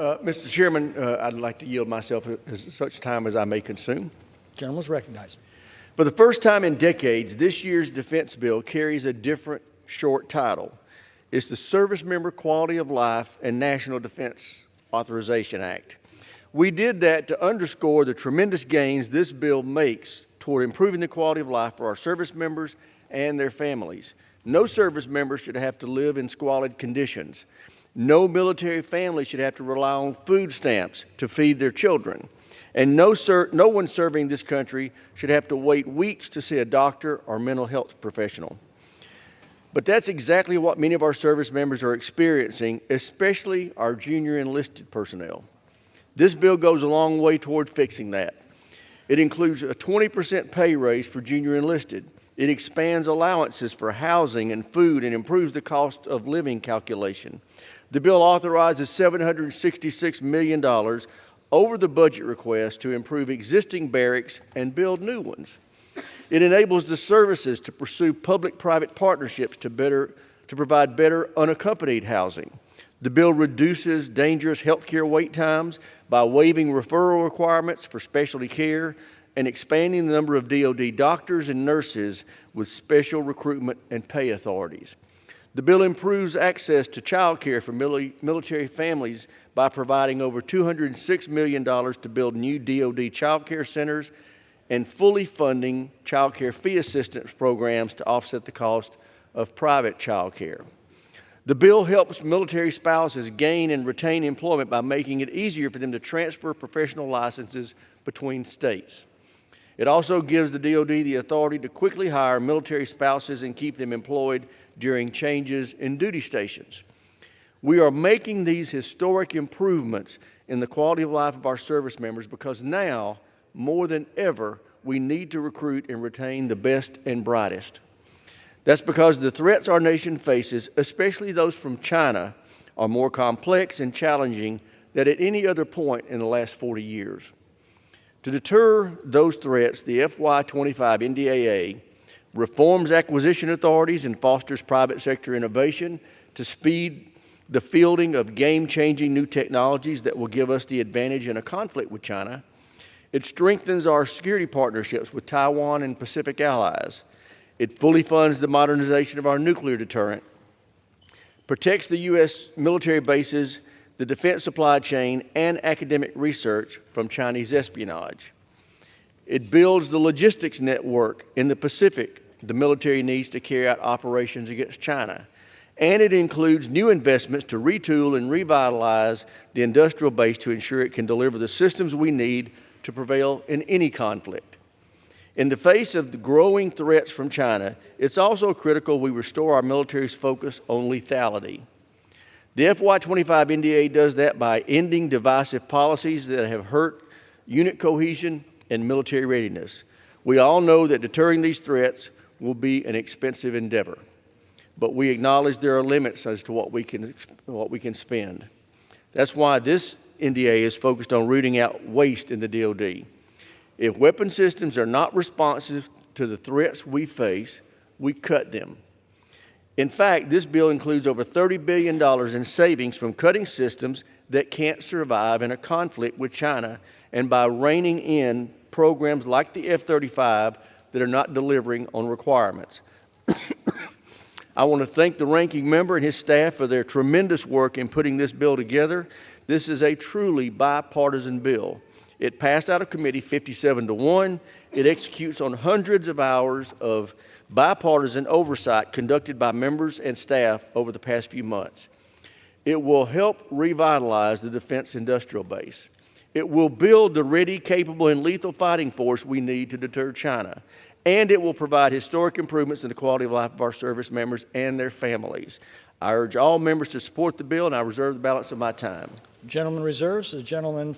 Mr. Chairman, I'd like to yield myself as such time as I may consume. Gentleman is recognized. For the first time in decades, this year's defense bill carries a different short title. It's the Service Member Quality of Life and National Defense Authorization Act. We did that to underscore the tremendous gains this bill makes toward improving the quality of life for our service members and their families. No service member should have to live in squalid conditions. No military family should have to rely on food stamps to feed their children. And no one serving this country should have to wait weeks to see a doctor or mental health professional. But that's exactly what many of our service members are experiencing, especially our junior enlisted personnel. This bill goes a long way toward fixing that. It includes a 20% pay raise for junior enlisted. It expands allowances for housing and food and improves the cost of living calculation. The bill authorizes $766 million over the budget request to improve existing barracks and build new ones. It enables the services to pursue public-private partnerships to provide better unaccompanied housing. The bill reduces dangerous healthcare wait times by waiving referral requirements for specialty care and expanding the number of DoD doctors and nurses with special recruitment and pay authorities. The bill improves access to child care for military families by providing over $206 million to build new DoD child care centers and fully funding child care fee assistance programs to offset the cost of private child care. The bill helps military spouses gain and retain employment by making it easier for them to transfer professional licenses between states. It also gives the DoD the authority to quickly hire military spouses and keep them employed during changes in duty stations. We are making these historic improvements in the quality of life of our service members because now, more than ever, we need to recruit and retain the best and brightest. That's because the threats our nation faces, especially those from China, are more complex and challenging than at any other point in the last 40 years. To deter those threats, the FY25 NDAA reforms acquisition authorities and fosters private sector innovation to speed the fielding of game-changing new technologies that will give us the advantage in a conflict with China. It strengthens our security partnerships with Taiwan and Pacific allies. It fully funds the modernization of our nuclear deterrent, protects the U.S. military bases, the defense supply chain, and academic research from Chinese espionage. It builds the logistics network in the Pacific the military needs to carry out operations against China. And it includes new investments to retool and revitalize the industrial base to ensure it can deliver the systems we need to prevail in any conflict. In the face of the growing threats from China, it's also critical we restore our military's focus on lethality. The FY25 NDA does that by ending divisive policies that have hurt unit cohesion and military readiness. We all know that deterring these threats will be an expensive endeavor, but we acknowledge there are limits as to what we can spend. That's why this NDA is focused on rooting out waste in the DoD. If weapon systems are not responsive to the threats we face, we cut them. In fact, this bill includes over $30 billion in savings from cutting systems that can't survive in a conflict with China and by reining in programs like the F-35 that are not delivering on requirements. I want to thank the ranking member and his staff for their tremendous work in putting this bill together. This is a truly bipartisan bill. It passed out of committee 57-1. It executes on hundreds of hours of bipartisan oversight conducted by members and staff over the past few months. It will help revitalize the defense industrial base. It will build the ready, capable, and lethal fighting force we need to deter China. And it will provide historic improvements in the quality of life of our service members and their families. I urge all members to support the bill, and I reserve the balance of my time. Gentleman reserves. The gentleman